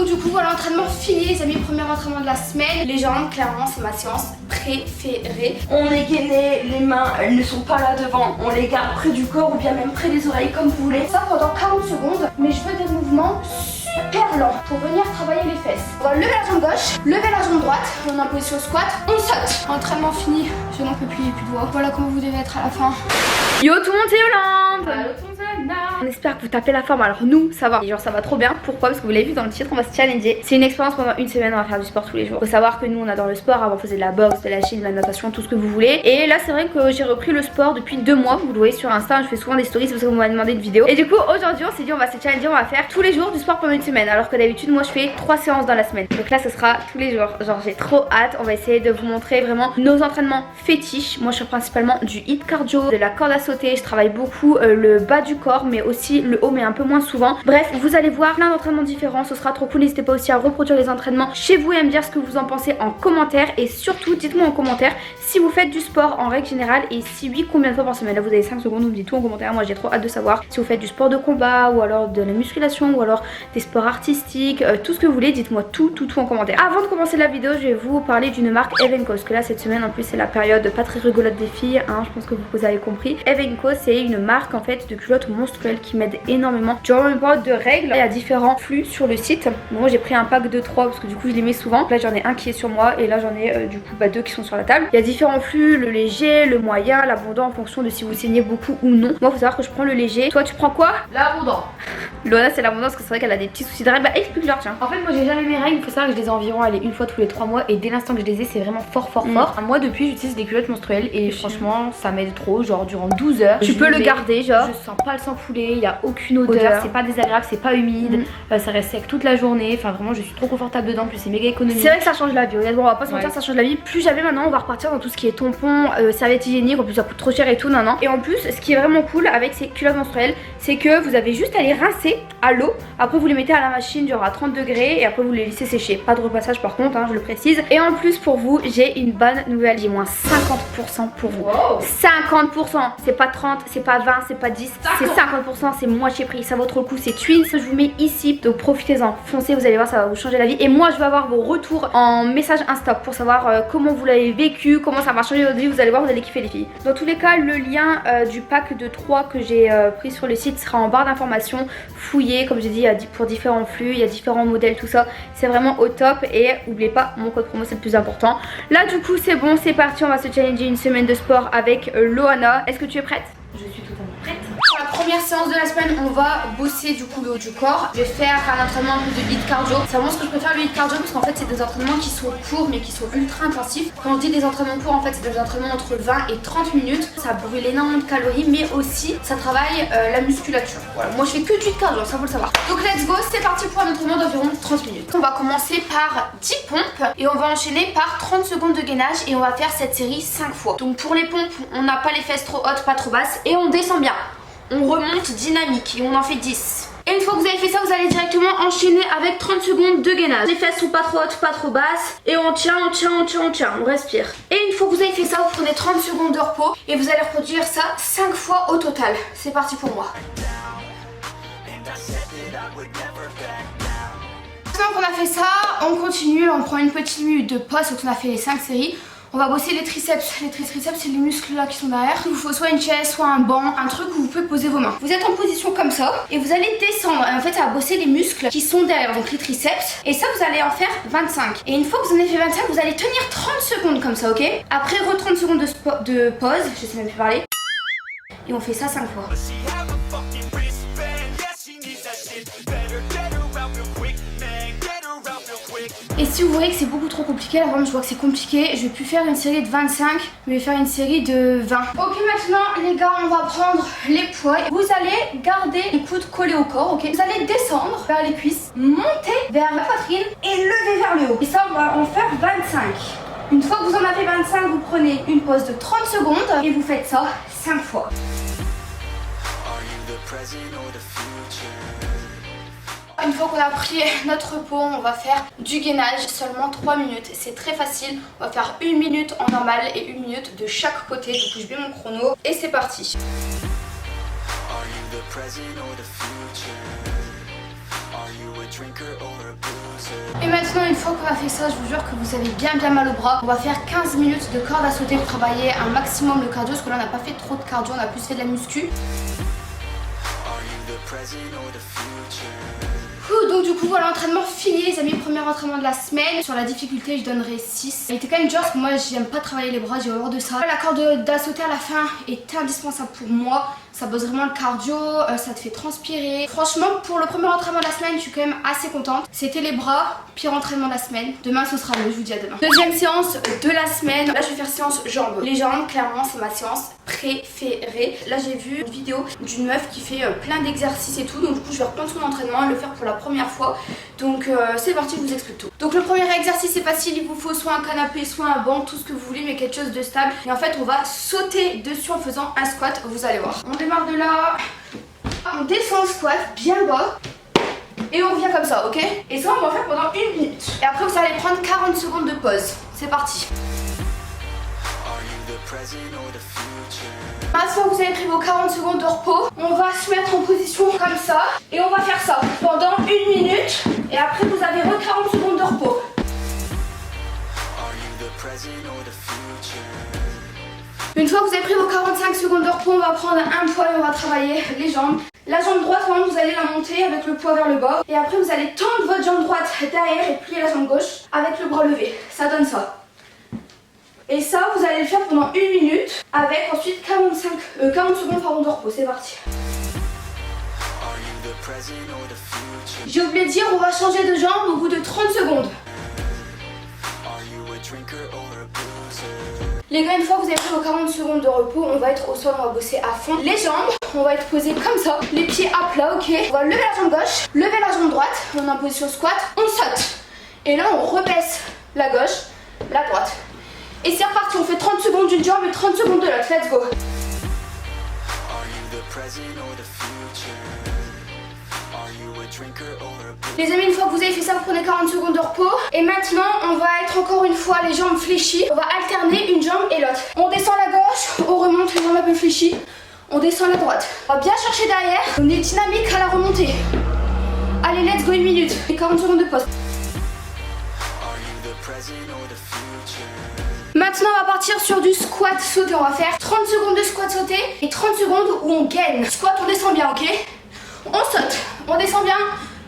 Donc du coup voilà, entraînement fini les amis, premier entraînement de la semaine. Les jambes, clairement c'est ma séance préférée. On les gainait, les mains elles ne sont pas là devant, on les garde près du corps ou bien même près des oreilles comme vous voulez. Ça pendant 40 secondes, mais je veux des mouvements super lents pour venir travailler les fesses. On va lever la jambe gauche, lever la jambe droite, on est en position squat, on saute. Entraînement fini, je n'en peux plus, il n'y a plus de voix. Voilà comment vous devez être à la fin. Yo tout le monde, c'est Yolande. Allô tout le monde. On espère que vous tapez la forme. Alors nous ça va, et genre ça va trop bien. Pourquoi? Parce que vous l'avez vu dans le titre, on va se challenger. C'est une expérience pendant une semaine, on va faire du sport tous les jours. Faut savoir que nous on adore le sport, avant on faisait de la boxe, de la gym, de la natation, tout ce que vous voulez. Et là c'est vrai que j'ai repris le sport depuis 2 mois. Vous le voyez sur Insta, je fais souvent des stories, c'est parce que vous m'avez demandé une vidéo. Et du coup aujourd'hui on s'est dit on va se challenger, on va faire tous les jours du sport pendant une semaine. Alors que d'habitude moi je fais 3 séances dans la semaine. Donc là ce sera tous les jours. Genre j'ai trop hâte, on va essayer de vous montrer vraiment nos entraînements fétiches. Moi je fais principalement du hit cardio, de la corde à sauter, je travaille beaucoup le bas du corps mais aussi le haut mais un peu moins souvent. Bref, vous allez voir plein d'entraînements différents, ce sera trop cool. N'hésitez pas aussi à reproduire les entraînements chez vous et à me dire ce que vous en pensez en commentaire. Et surtout dites-moi en commentaire si vous faites du sport en règle générale et si oui combien de fois par semaine. Là vous avez 5 secondes, vous me dites tout en commentaire. Moi j'ai trop hâte de savoir si vous faites du sport de combat ou alors de la musculation ou alors des sports artistiques, tout ce que vous voulez, dites-moi tout en commentaire. Avant de commencer la vidéo, je vais vous parler d'une marque Evenco, parce que là cette semaine en plus c'est la période pas très rigolote des filles, hein, je pense que vous avez compris. Evenco c'est une marque en fait de culottes menstruelles qui m'aide énormément durant une période de règles. Il y a différents flux sur le site. Moi j'ai pris un pack de 3 parce que du coup je les mets souvent. Là j'en ai un qui est sur moi et là j'en ai du coup 2 qui sont sur la table. Il y a différents flux, le léger, le moyen, l'abondant en fonction de si vous saignez beaucoup ou non. Moi faut savoir que je prends le léger. Toi tu prends quoi? L'abondant. Loana c'est l'abondant parce que c'est vrai qu'elle a des petits soucis de règles. Bah explique-leur tiens. En fait moi j'ai jamais mes règles, il faut savoir que je les ai environ une fois tous les 3 mois et dès l'instant que je les ai c'est vraiment fort. Moi depuis j'utilise des culottes menstruelles et franchement ça m'aide trop, genre durant 12 heures. Tu peux le garder genre. Je sens pas le sang couler, il y a aucune odeur, c'est pas désagréable, c'est pas humide, ça reste sec toute la journée. Enfin vraiment je suis trop confortable dedans, plus c'est méga économique. C'est vrai que ça change la vie, honnêtement on va pas se mentir, ça change la vie. Plus jamais maintenant on va repartir dans tout ce qui est tampons, serviettes hygiéniques, en plus ça coûte trop cher et tout, non. Et en plus ce qui est vraiment cool avec ces culottes menstruelles, c'est que vous avez juste à les rincer à l'eau, après vous les mettez à la machine genre à 30 degrés et après vous les laissez sécher. Pas de repassage par contre, hein, je le précise. Et en plus pour vous j'ai une bonne nouvelle, j'ai moins 50% pour vous. Wow. 50%, c'est pas 30, c'est pas 20, c'est pas 10, c'est 50%, c'est moitié prix, ça vaut trop le coup, c'est Twins, je vous mets ici, donc profitez-en, foncez, vous allez voir ça va vous changer la vie. Et moi je vais avoir vos retours en message Insta pour savoir comment vous l'avez vécu, comment ça va changer votre vie, vous allez voir, vous allez kiffer les filles. Dans tous les cas le lien du pack de 3 que j'ai pris sur le site sera en barre d'informations, fouillez, comme j'ai dit pour différents flux, il y a différents modèles, tout ça, c'est vraiment au top. Et n'oubliez pas mon code promo, c'est le plus important. Là du coup c'est bon, c'est parti, on va se challenger une semaine de sport avec Loana. Est-ce que tu es prête? Je suis totalement prête. Pour la première séance de la semaine, on va bosser du coup le haut du corps. Je vais faire un entraînement un peu de hit cardio. C'est vraiment ce que je préfère, le hit cardio, parce qu'en fait c'est des entraînements qui sont courts mais qui sont ultra intensifs. Quand je dis des entraînements courts, en fait c'est des entraînements entre 20 et 30 minutes. Ça brûle énormément de calories mais aussi ça travaille la musculature. Voilà, moi je fais que du hit cardio, ça faut le savoir. Donc let's go, c'est parti pour un entraînement d'environ 30 minutes. On va commencer par 10 pompes et on va enchaîner par 30 secondes de gainage et on va faire cette série 5 fois. Donc pour les pompes, on n'a pas les fesses trop hautes, pas trop basses et on descend bien. On remonte dynamique et on en fait 10. Et une fois que vous avez fait ça, vous allez directement enchaîner avec 30 secondes de gainage. Les fesses sont pas trop hautes, pas trop basses. Et on tient, on respire. Et une fois que vous avez fait ça, vous prenez 30 secondes de repos. Et vous allez reproduire ça 5 fois au total. C'est parti pour moi. Maintenant qu'on a fait ça, on continue. On prend une petite minute de pause, donc on a fait les 5 séries. On va bosser les triceps. Les triceps, c'est les muscles là qui sont derrière. Il vous faut soit une chaise, soit un banc, un truc où vous pouvez poser vos mains. Vous êtes en position comme ça et vous allez descendre. Et en fait, ça va bosser les muscles qui sont derrière, donc les triceps. Et ça, vous allez en faire 25. Et une fois que vous en avez fait 25, vous allez tenir 30 secondes comme ça, ok? Après, 30 secondes de pause. Je sais même plus parler. Et on fait ça 5 fois. Et si vous voyez que c'est beaucoup trop compliqué, là vraiment je vois que c'est compliqué, je vais plus faire une série de 25, je vais faire une série de 20. Ok, maintenant les gars, on va prendre les poids. Vous allez garder les coudes collés au corps, ok? Vous allez descendre vers les cuisses, monter vers la poitrine et lever vers le haut. Et ça, on va en faire 25. Une fois que vous en avez 25, vous prenez une pause de 30 secondes et vous faites ça 5 fois. Une fois qu'on a pris notre repos, on va faire du gainage, seulement 3 minutes. C'est très facile, on va faire 1 minute en normal et 1 minute de chaque côté. Du coup je mets mon chrono et c'est parti. Et maintenant, une fois qu'on a fait ça, je vous jure que vous avez bien mal au bras. On va faire 15 minutes de corde à sauter pour travailler un maximum le cardio, parce que là on n'a pas fait trop de cardio, on a plus fait de la muscu. Donc du coup voilà, l'entraînement fini les amis, premier entraînement de la semaine. Sur la difficulté je donnerai 6. Il était quand même dur parce que moi j'aime pas travailler les bras, j'ai horreur de ça. La corde à sauter à la fin est indispensable pour moi. Ça bosse vraiment le cardio, ça te fait transpirer. Franchement pour le premier entraînement de la semaine je suis quand même assez contente. C'était les bras, pire entraînement de la semaine. Demain ce sera mieux, je vous dis à demain. Deuxième séance de la semaine. Là je vais faire séance jambes. Les jambes clairement c'est ma séance préférée. Là j'ai vu une vidéo d'une meuf qui fait plein d'exercices et tout. Donc du coup je vais reprendre son entraînement et le faire pour la première fois. Donc c'est parti, je vous explique tout. Donc le premier exercice c'est facile, il vous faut soit un canapé, soit un banc, tout ce que vous voulez mais quelque chose de stable. Et en fait on va sauter dessus en faisant un squat, vous allez voir. On démarre de là, on descend au squat bien bas. Et on revient comme ça, ok? Et ça on va faire pendant 1 minute. Et après vous allez prendre 40 secondes de pause. C'est parti. Maintenant que vous avez pris vos 40 secondes de repos, on va se mettre en position comme ça. Et on va faire ça pendant 1 minute. Et après vous avez 40 secondes de repos. Une fois que vous avez pris vos 45 secondes de repos, on va prendre un poids et on va travailler les jambes. La jambe droite, vraiment, vous allez la monter avec le poids vers le bas. Et après vous allez tendre votre jambe droite derrière et plier la jambe gauche avec le bras levé. Ça donne ça. Et ça, vous allez le faire pendant 1 minute avec ensuite 40 secondes de repos. C'est parti. J'ai oublié de dire, on va changer de jambe au bout de 30 secondes. Les gars, une fois que vous avez pris vos 40 secondes de repos, on va être au sol, on va bosser à fond. Les jambes, on va être posé comme ça, les pieds à plat, ok. On va lever la jambe gauche, lever la jambe droite, on est en position squat, on saute. Et là, on rebaisse la gauche, la droite. Et c'est reparti, on fait 30 secondes d'une jambe et 30 secondes de l'autre, let's go. Les amis, une fois que vous avez fait ça, vous prenez 40 secondes de repos. Et maintenant, on va être encore une fois les jambes fléchies. On va alterner une jambe et l'autre. On descend la gauche, on remonte les jambes un peu fléchies. On descend la droite. On va bien chercher derrière. On est dynamique à la remontée. Allez, let's go, 1 minute. Et 40 secondes de pause. Maintenant on va partir sur du squat sauté. On va faire 30 secondes de squat sauté et 30 secondes où on gaine. Squat, on descend bien, ok? On saute, on descend bien,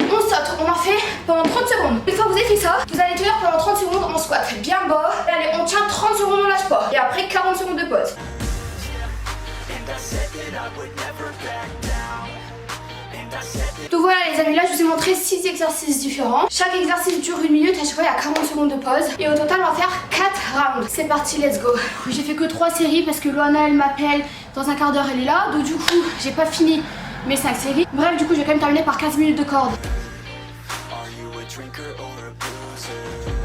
on saute. On en fait pendant 30 secondes. Une fois que vous avez fait ça, vous allez tenir pendant 30 secondes en squat bien bas. Et allez, on tient 30 secondes, on lâche pas. Et après 40 secondes de pause. Donc voilà les amis, là je vous ai montré 6 exercices différents. Chaque exercice dure 1 minute, à chaque fois il y a 40 secondes de pause. Et au total on va faire 4 rounds. C'est parti, let's go. J'ai fait que 3 séries parce que Loana elle m'appelle. Dans un quart d'heure elle est là. Donc du coup j'ai pas fini mes 5 séries. Bref, du coup je vais quand même terminer par 15 minutes de corde.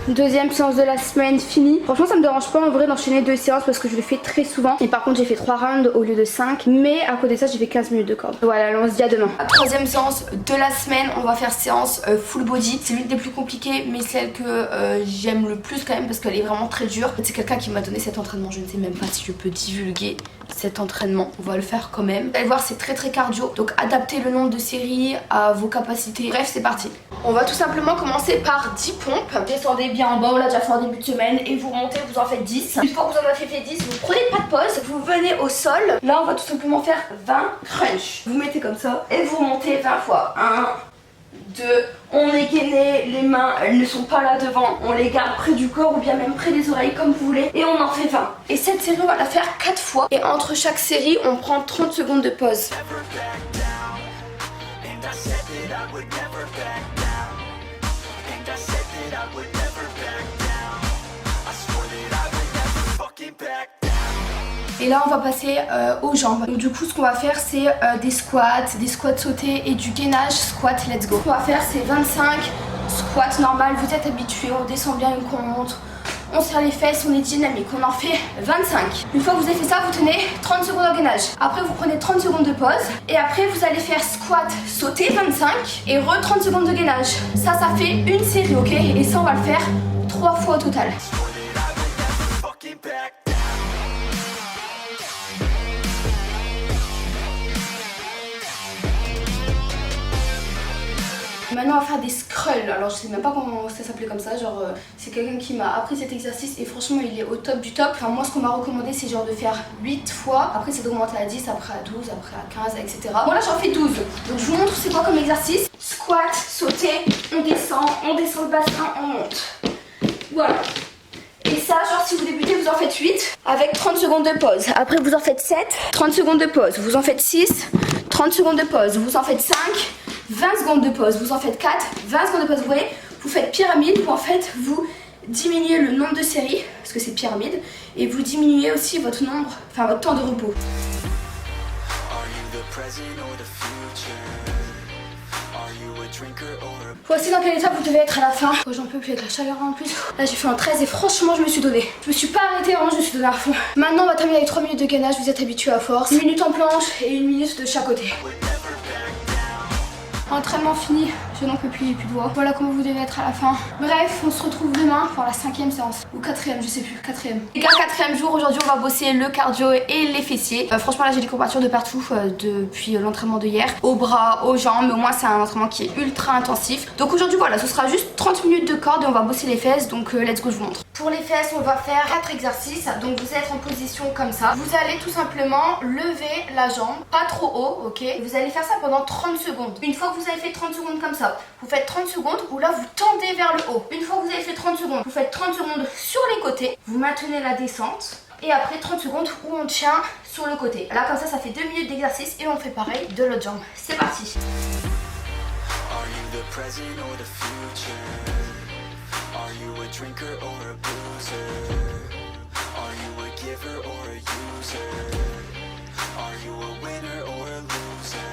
Deuxième séance de la semaine finie. Franchement ça me dérange pas en vrai d'enchaîner 2 séances parce que je le fais très souvent. Et par contre j'ai fait 3 rounds au lieu de 5. Mais à côté de ça j'ai fait 15 minutes de corde. Voilà, on se dit à demain. La troisième séance de la semaine, on va faire séance full body. C'est l'une des plus compliquées mais celle que j'aime le plus quand même parce qu'elle est vraiment très dure. C'est quelqu'un qui m'a donné cet entraînement, je ne sais même pas si je peux divulguer cet entraînement. On va le faire quand même. Vous allez voir, c'est très cardio. Donc adaptez le nombre de séries à vos capacités. Bref, c'est parti. On va tout simplement commencer par 10 pompes. Descendez bien en bas, on l'a déjà fait en début de semaine. Et vous remontez, vous en faites 10. Une fois que vous en avez fait 10, vous prenez pas de pause. Vous venez au sol. Là, on va tout simplement faire 20 crunch. Vous mettez comme ça et vous remontez 20 fois. 1, 2, on est gainé, les mains elles ne sont pas là devant, on les garde près du corps ou bien même près des oreilles comme vous voulez et on en fait 20. Et cette série on va la faire 4 fois et entre chaque série on prend 30 secondes de pause. Et là on va passer aux jambes. Donc du coup ce qu'on va faire c'est des squats sautés et du gainage squat, let's go. Ce qu'on va faire c'est 25 squats normal, vous êtes habitués, on descend bien une compte, on serre les fesses, on est dynamique, on en fait 25. Une fois que vous avez fait ça, vous tenez 30 secondes en gainage. Après vous prenez 30 secondes de pause et après vous allez faire squat sauté 25 et 30 secondes de gainage. Ça fait une série, ok? Et ça on va le faire 3 fois au total. Maintenant on va faire des scrolls. Alors je sais même pas comment ça s'appelait comme ça, genre c'est quelqu'un qui m'a appris cet exercice et franchement il est au top du top. Enfin moi ce qu'on m'a recommandé c'est genre de faire 8 fois, après c'est d'augmenter à 10, après à 12, après à 15 etc. Bon là j'en fais 12, donc je vous montre c'est quoi comme exercice. Squat, sauter, on descend le bassin, on monte. Voilà. Et ça, genre si vous débutez, vous en faites 8 avec 30 secondes de pause. Après vous en faites 7, 30 secondes de pause. Vous en faites 6, 30 secondes de pause. Vous en faites 5, 20 secondes de pause. Vous en faites 4, 20 secondes de pause. Vous voyez, vous faites pyramide où en fait vous diminuez le nombre de séries, parce que c'est pyramide, et vous diminuez aussi votre nombre, enfin votre temps de repos. Voici dans quel état vous devez être à la fin. Oh, j'en peux plus avec la chaleur en plus. Là j'ai fait un 13 et franchement je me suis donnée. Je me suis pas arrêtée, vraiment je me suis donnée à fond. Maintenant on va terminer avec 3 minutes de gainage, vous êtes habitués à force. 1 minute en planche et 1 minute de chaque côté. Entraînement fini, je n'en peux plus, il n'y a plus de voix. Voilà comment vous devez être à la fin. Bref, on se retrouve demain pour la 5e séance. Ou 4e, je sais plus, 4e. Les gars, 4e jour, aujourd'hui on va bosser le cardio et les fessiers. Franchement là j'ai des courbatures de partout depuis l'entraînement de hier. Aux bras, aux jambes, mais au moins c'est un entraînement qui est ultra intensif. Donc aujourd'hui voilà, ce sera juste 30 minutes de corde et on va bosser les fesses. Donc let's go, je vous montre. Pour les fesses, on va faire 4 exercices. Donc vous êtes en position comme ça. Vous allez tout simplement lever la jambe, pas trop haut, ok. Vous allez faire ça pendant 30 secondes. Une fois que vous avez fait 30 secondes comme ça, vous faites 30 secondes où là vous tendez vers le haut. Une fois que vous avez fait 30 secondes, vous faites 30 secondes sur les côtés. Vous maintenez la descente. Et après 30 secondes où on tient sur le côté. Là comme ça fait 2 minutes d'exercice et on fait pareil de l'autre jambe. C'est parti.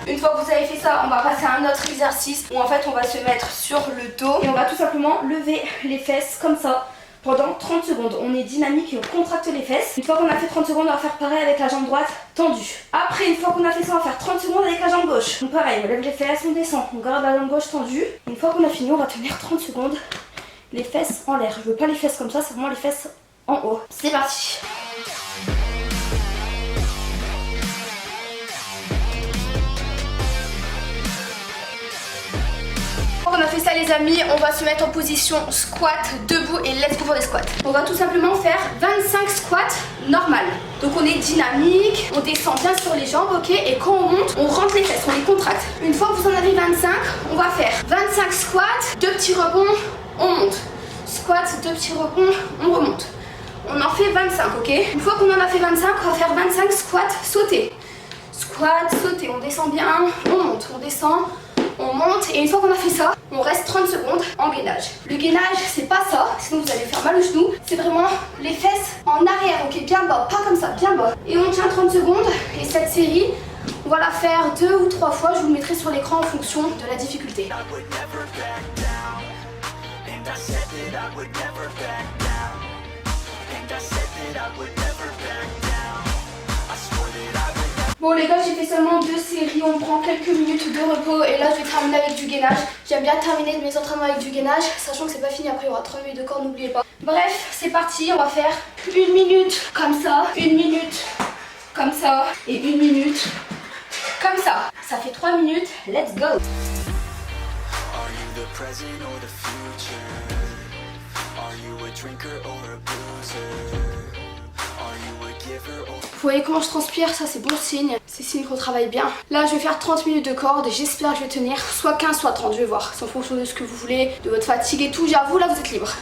Une fois que vous avez fait ça, on va passer à un autre exercice où en fait on va se mettre sur le dos et on va tout simplement lever les fesses comme ça pendant 30 secondes. On est dynamique et on contracte les fesses. Une fois qu'on a fait 30 secondes, on va faire pareil avec la jambe droite tendue. Après, une fois qu'on a fait ça, on va faire 30 secondes avec la jambe gauche. Donc pareil, on lève les fesses, on descend, on garde la jambe gauche tendue. Une fois qu'on a fini, on va tenir 30 secondes les fesses en l'air. Je veux pas les fesses comme ça, c'est vraiment les fesses en haut. C'est parti. On a fait ça les amis, on va se mettre en position squat, debout et let's go pour les squats. On va tout simplement faire 25 squats normales. Donc on est dynamique, on descend bien sur les jambes, ok. Et quand on monte, on rentre les fesses, on les contracte. Une fois que vous en avez 25, on va faire 25 squats, 2 petits rebonds, on monte. Squat, 2 petits rebonds, on remonte. On en fait 25, ok. Une fois qu'on en a fait 25, on va faire 25 squats sautés. Squat, sauter, on descend bien, on monte, on descend. On monte et une fois qu'on a fait ça, on reste 30 secondes en gainage. Le gainage, c'est pas ça, sinon vous allez faire mal au genou. C'est vraiment les fesses en arrière, ok, bien bas, pas comme ça, bien bas. Et on tient 30 secondes et cette série, on va la faire 2 ou 3 fois. Je vous le mettrai sur l'écran en fonction de la difficulté. Bon les gars, j'ai fait seulement 2 séries, on prend quelques minutes de repos et là je vais terminer avec du gainage. J'aime bien terminer mes entraînements avec du gainage, sachant que c'est pas fini, après il y aura 30 minutes de corps, n'oubliez pas. Bref, c'est parti, on va faire 1 minute comme ça, 1 minute comme ça et 1 minute comme ça. Ça fait 3 minutes, let's go. Vous voyez comment je transpire, ça c'est bon signe, c'est signe qu'on travaille bien. Là je vais faire 30 minutes de corde et j'espère que je vais tenir soit 15 soit 30, je vais voir. C'est en fonction de ce que vous voulez, de votre fatigue et tout, j'avoue là vous êtes libre.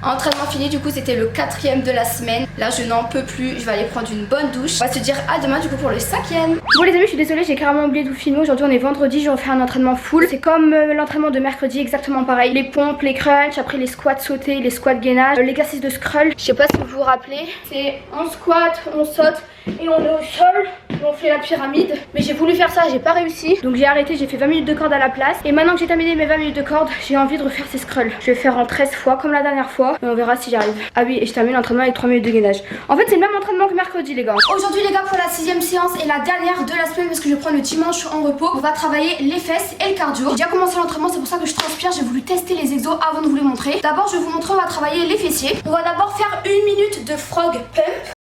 Entraînement fini, du coup c'était le 4e de la semaine. Là je n'en peux plus, je vais aller prendre une bonne douche. On va se dire à demain du coup pour le 5e. Bon les amis, je suis désolée, j'ai carrément oublié de vous filmer. Aujourd'hui on est vendredi, je vais faire un entraînement full. C'est comme l'entraînement de mercredi, exactement pareil. Les pompes, les crunchs, après les squats sautés, les squats gainage, l'exercice de scroll. Je sais pas si vous vous rappelez, c'est on squat, on saute et on est au sol. On fait la pyramide, mais j'ai voulu faire ça, j'ai pas réussi, donc j'ai arrêté, j'ai fait 20 minutes de corde à la place. Et maintenant que j'ai terminé mes 20 minutes de corde, j'ai envie de refaire ces scrolls. Je vais faire en 13 fois comme la dernière fois et on verra si j'arrive. Ah oui, et je termine l'entraînement avec 3 minutes de gainage. En fait c'est le même entraînement que mercredi les gars. Aujourd'hui les gars, pour la 6e séance et la dernière de la semaine, parce que je prends le dimanche en repos, on va travailler les fesses et le cardio. J'ai déjà commencé l'entraînement, c'est pour ça que je transpire, j'ai voulu tester les exos avant de vous les montrer. D'abord je vais vous montrer, on va travailler les fessiers. On va d'abord faire 1 minute de frog pump.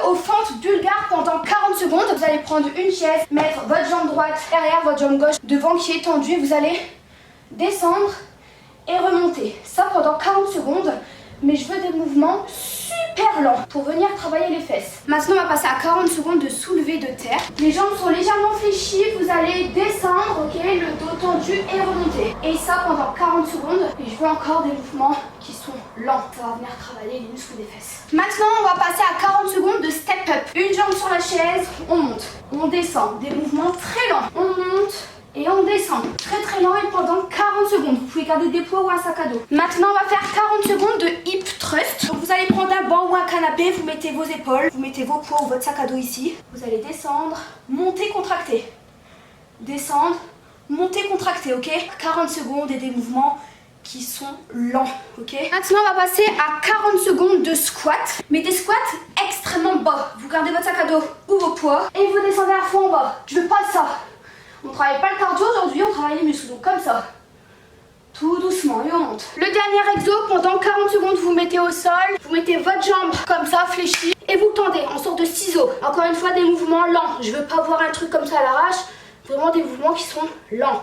aux fentes bulgares pendant 40 secondes. Vous allez prendre une chaise, mettre votre jambe droite derrière, votre jambe gauche devant qui est tendue. Vous allez descendre et remonter. Ça pendant 40 secondes. Mais je veux des mouvements super lents pour venir travailler les fesses. Maintenant, on va passer à 40 secondes de soulevé de terre. Les jambes sont légèrement fléchies. Vous allez descendre, ok, le dos tendu et remonter. Et ça pendant 40 secondes. Et je veux encore des mouvements qui sont lents. Ça va venir travailler les muscles des fesses. Maintenant, on va passer à 40 secondes de step up. Une jambe sur la chaise, on monte, on descend. Des mouvements très lents. On monte. Et on descend très lent et pendant 40 secondes. Vous pouvez garder des poids ou un sac à dos. Maintenant, on va faire 40 secondes de hip thrust. Donc, vous allez prendre un banc ou un canapé, vous mettez vos épaules, vous mettez vos poids ou votre sac à dos ici. Vous allez descendre, monter, contracter. Descendre, monter, contracter, ok? 40 secondes et des mouvements qui sont lents, ok? Maintenant, on va passer à 40 secondes de squat. Mais des squats extrêmement bas. Vous gardez votre sac à dos ou vos poids et vous descendez à fond en bas. Je veux pas ça. On ne travaille pas le cardio aujourd'hui, on travaille les muscles, donc comme ça. Tout doucement et on monte. Le dernier exo, pendant 40 secondes, vous mettez au sol, vous mettez votre jambe comme ça, fléchie, et vous tendez en sorte de ciseau. Encore une fois, des mouvements lents. Je veux pas voir un truc comme ça à l'arrache, vraiment des mouvements qui sont lents.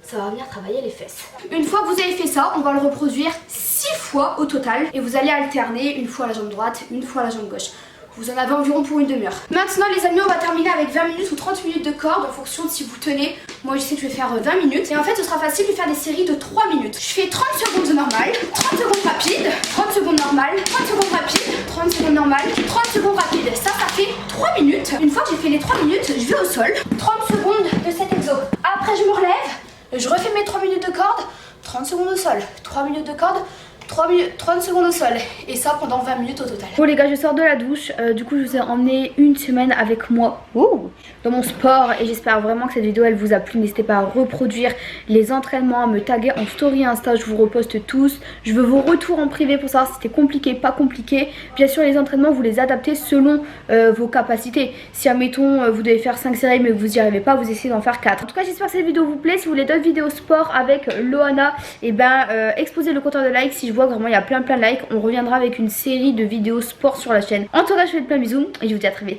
Ça va venir travailler les fesses. Une fois que vous avez fait ça, on va le reproduire 6 fois au total. Et vous allez alterner une fois la jambe droite, une fois la jambe gauche. Vous en avez environ pour une demi-heure. Maintenant les amis, on va terminer avec 20 minutes ou 30 minutes de corde en fonction de si vous tenez. Moi je sais que je vais faire 20 minutes. Et en fait ce sera facile de faire des séries de 3 minutes. Je fais 30 secondes de normal, 30 secondes rapide, 30 secondes normal, 30 secondes rapide, 30 secondes normal, 30 secondes rapide. Ça fait 3 minutes. Une fois que j'ai fait les 3 minutes, je vais au sol. 30 secondes de cet exo. Après je me relève, je refais mes 3 minutes de corde, 30 secondes au sol, 3 minutes de corde, 30 secondes au sol et ça pendant 20 minutes au total. Bon les gars, je sors de la douche, du coup je vous ai emmené une semaine avec moi dans mon sport et j'espère vraiment que cette vidéo elle vous a plu. N'hésitez pas à reproduire les entraînements, à me taguer en story Insta, je vous reposte tous. Je veux vos retours en privé pour savoir si c'était compliqué, pas compliqué. Bien sûr les entraînements vous les adaptez selon vos capacités. Si admettons vous devez faire 5 séries mais que vous n'y arrivez pas, vous essayez d'en faire 4. En tout cas j'espère que cette vidéo vous plaît. Si vous voulez d'autres vidéos sport avec Loana, et exposez le compteur de likes. Si je vois que vraiment il y a plein de likes, on reviendra avec une série de vidéos sport sur la chaîne. En tout cas je vous fais plein de bisous et je vous dis à très vite.